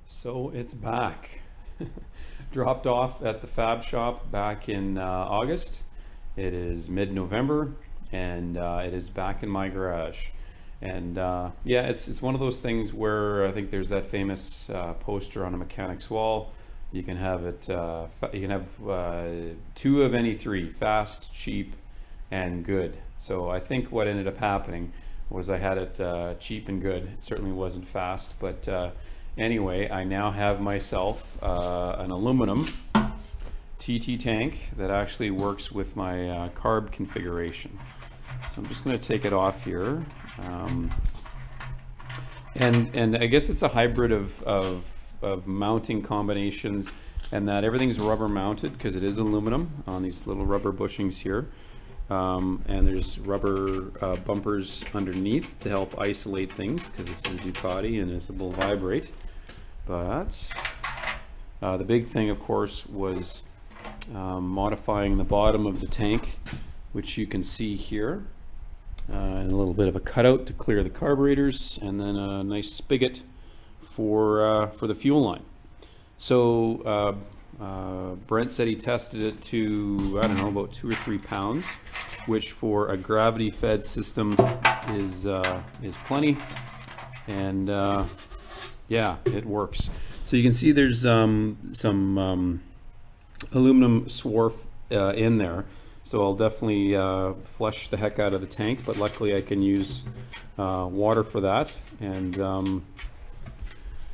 So it's back. Dropped off at the fab shop back in August. It is mid-November, and it is back in my garage. And yeah, it's one of those things where I think there's that famous poster on a mechanic's wall. You can have it. You can have two of any three: fast, cheap, and good. So I think what ended up happening was I had it cheap and good. It certainly wasn't fast, but anyway, I now have myself an aluminum TT tank that actually works with my carb configuration. So I'm just going to take it off here. And I guess it's a hybrid of mounting combinations, and that everything's rubber mounted because it is aluminum on these little rubber bushings here. And there's rubber bumpers underneath to help isolate things because this is a Ducati and it will vibrate. But the big thing, of course, was modifying the bottom of the tank, which you can see here. And a little bit of a cutout to clear the carburetors, and then a nice spigot for the fuel line. So Brent said he tested it to, I don't know, about 2 or 3 pounds, which for a gravity-fed system is plenty. And yeah, it works. So you can see there's some aluminum swarf in there. So I'll definitely flush the heck out of the tank, but luckily I can use water for that, and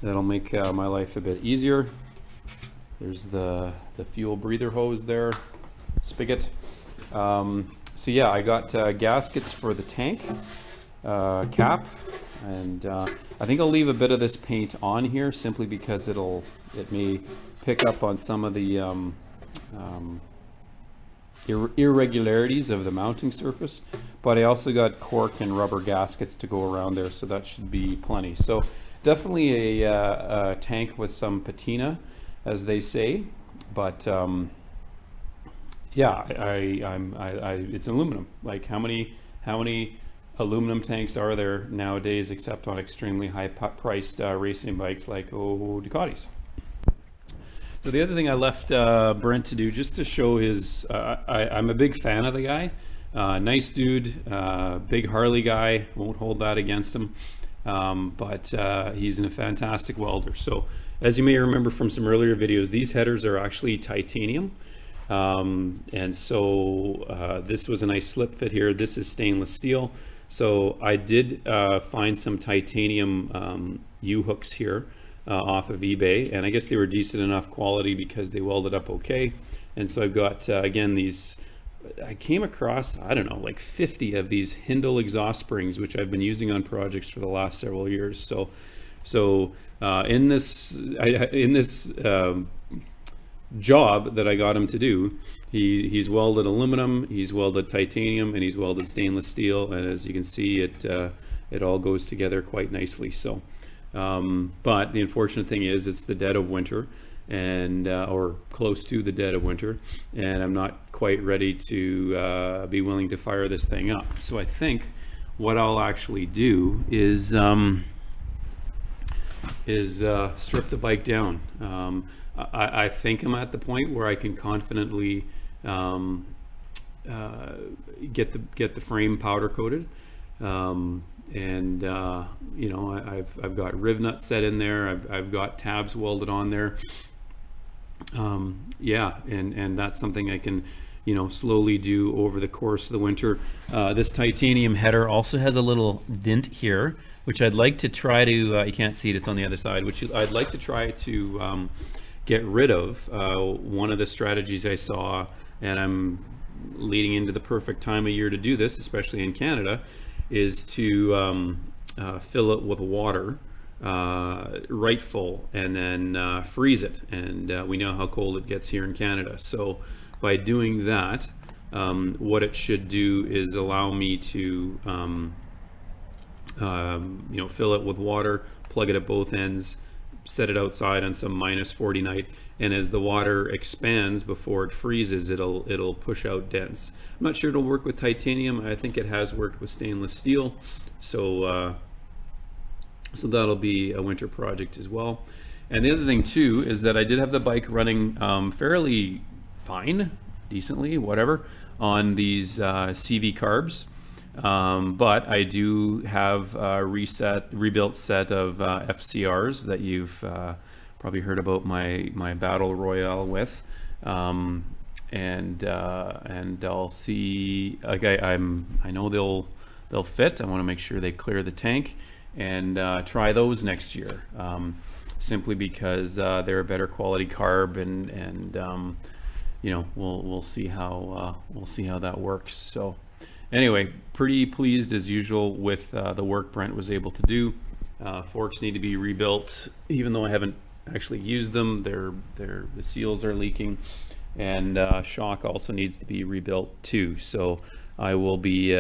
that'll make my life a bit easier. There's the fuel breather hose there, spigot. So yeah, I got gaskets for the tank cap, and I think I'll leave a bit of this paint on here simply because it may pick up on some of the irregularities of the mounting surface, but I also got cork and rubber gaskets to go around there, so that should be plenty. So definitely a tank with some patina, as they say, but yeah, it's aluminum. Like how many aluminum tanks are there nowadays, except on extremely high-priced racing bikes like Ducatis? So the other thing I left Brent to do, just to show his, I'm a big fan of the guy. Nice dude, big Harley guy, won't hold that against him. But he's a fantastic welder. So as you may remember from some earlier videos, these headers are actually titanium. And so this was a nice slip fit here. This is stainless steel. So I did find some titanium U-hooks here. Off of eBay, and I guess they were decent enough quality because they welded up okay. And so I've got again these, I came across, I don't know, like 50 of these Hindle exhaust springs, which I've been using on projects for the last several years. So in this job that I got him to do, he's welded aluminum, he's welded titanium, and he's welded stainless steel, and as you can see, it all goes together quite nicely. So but the unfortunate thing is it's the dead of winter, and or close to the dead of winter, and I'm not quite ready to be willing to fire this thing up. So I think what I'll actually do is strip the bike down. I think I'm at the point where I can confidently get the frame powder coated. And you know, I've got riv nuts set in there. I've got tabs welded on there. Yeah, and that's something I can, you know, slowly do over the course of the winter. This titanium header also has a little dent here, which I'd like to try to. You can't see it; it's on the other side. Which I'd like to try to get rid of. One of the strategies I saw, and I'm leading into the perfect time of year to do this, especially in Canada, is to fill it with water right full, and then freeze it. And we know how cold it gets here in Canada. So by doing that, what it should do is allow me to you know, fill it with water, plug it at both ends, set it outside on some -40 night, and as the water expands before it freezes, it'll push out dents. I'm not sure it'll work with titanium. I think it has worked with stainless steel, so so that'll be a winter project as well. And the other thing too is that I did have the bike running fairly fine, decently, whatever, on these CV carbs. But I do have a rebuilt set of FCRs that you've probably heard about my battle royale with, and I'll see. Like I know they'll fit. I want to make sure they clear the tank, and try those next year. Simply because they're a better quality carb, and you know, we'll see how that works. So. Anyway, pretty pleased as usual with the work Brent was able to do. Forks need to be rebuilt, even though I haven't actually used them. The seals are leaking, and shock also needs to be rebuilt too. So I will be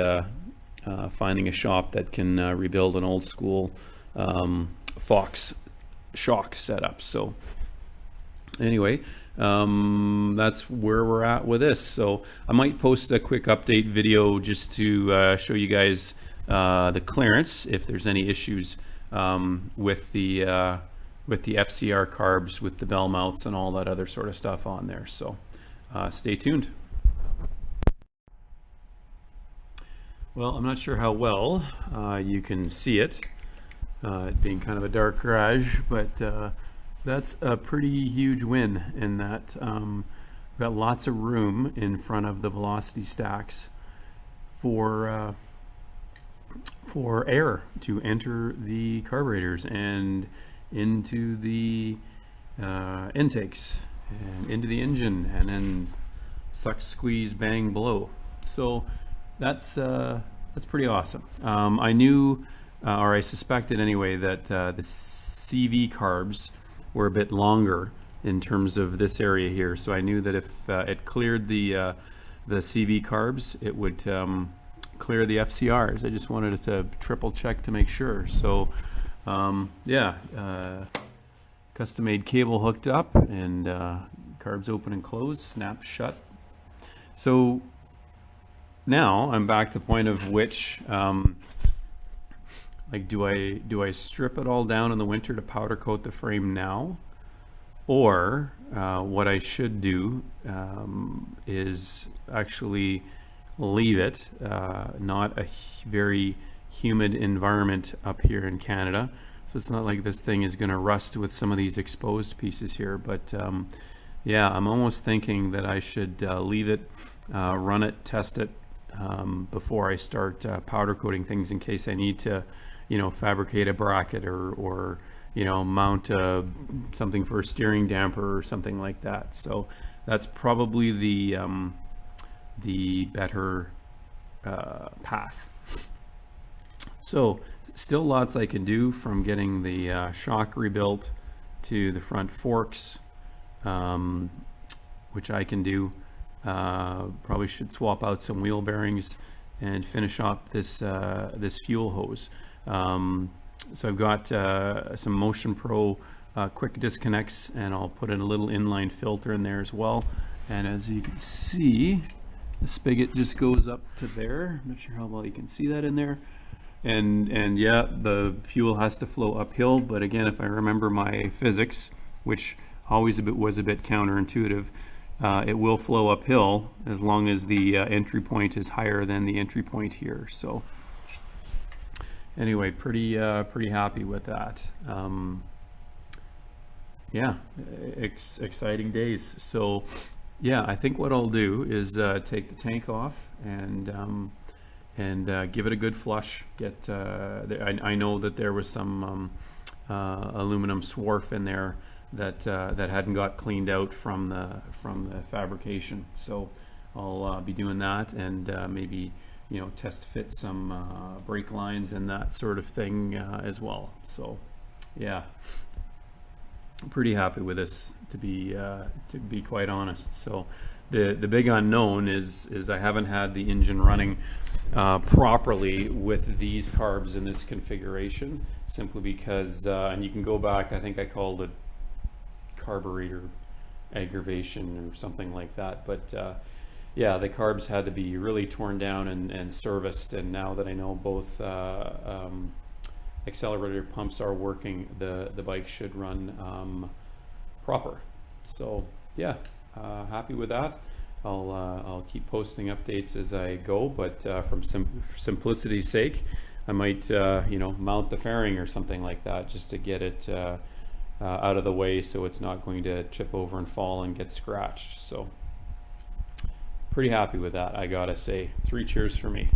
finding a shop that can rebuild an old school Fox shock setup. So anyway, that's where we're at with this. So I might post a quick update video just to show you guys the clearance, if there's any issues with the FCR carbs, with the bell mounts and all that other sort of stuff on there. So stay tuned. Well, I'm not sure how well you can see it, being kind of a dark garage, but that's a pretty huge win in that we've got lots of room in front of the velocity stacks for air to enter the carburetors and into the intakes and into the engine, and then suck, squeeze, bang, blow. So that's pretty awesome. I knew, or I suspected anyway, that the CV carbs were a bit longer in terms of this area here, so I knew that if it cleared the CV carbs, it would clear the FCRs. I just wanted to triple check to make sure. So yeah, custom made cable hooked up, and carbs open and close, snap shut. So now I'm back to the point of which like, do I strip it all down in the winter to powder coat the frame now, or what I should do is actually leave it, not a very humid environment up here in Canada, so it's not like this thing is going to rust with some of these exposed pieces here, but yeah, I'm almost thinking that I should leave it, run it, test it before I start powder coating things, in case I need to, you know, fabricate a bracket or you know, mount something for a steering damper or something like that. So that's probably the better path. So still lots I can do, from getting the shock rebuilt to the front forks, which I can do. Probably should swap out some wheel bearings and finish off this this fuel hose. So I've got some Motion Pro quick disconnects, and I'll put in a little inline filter in there as well. And as you can see, the spigot just goes up to there. I'm not sure how well you can see that in there. And yeah, the fuel has to flow uphill, but again, if I remember my physics, which always was a bit counterintuitive, it will flow uphill as long as the entry point is higher than the entry point here. So anyway, pretty happy with that. Yeah, exciting days. So yeah, I think what I'll do is take the tank off and give it a good flush. Get I know that there was some aluminum swarf in there that hadn't got cleaned out from the fabrication. So I'll be doing that, and maybe, you know, test fit some brake lines and that sort of thing as well. So yeah, I'm pretty happy with this, to be quite honest. So the big unknown is I haven't had the engine running properly with these carbs in this configuration, simply because and you can go back, I think I called it carburetor aggravation or something like that, but yeah, the carbs had to be really torn down and serviced. And now that I know both accelerator pumps are working, the bike should run proper. So yeah, happy with that. I'll keep posting updates as I go, but from simplicity's sake, I might mount the fairing or something like that just to get it out of the way so it's not going to chip over and fall and get scratched. So pretty happy with that, I gotta say. 3 cheers for me.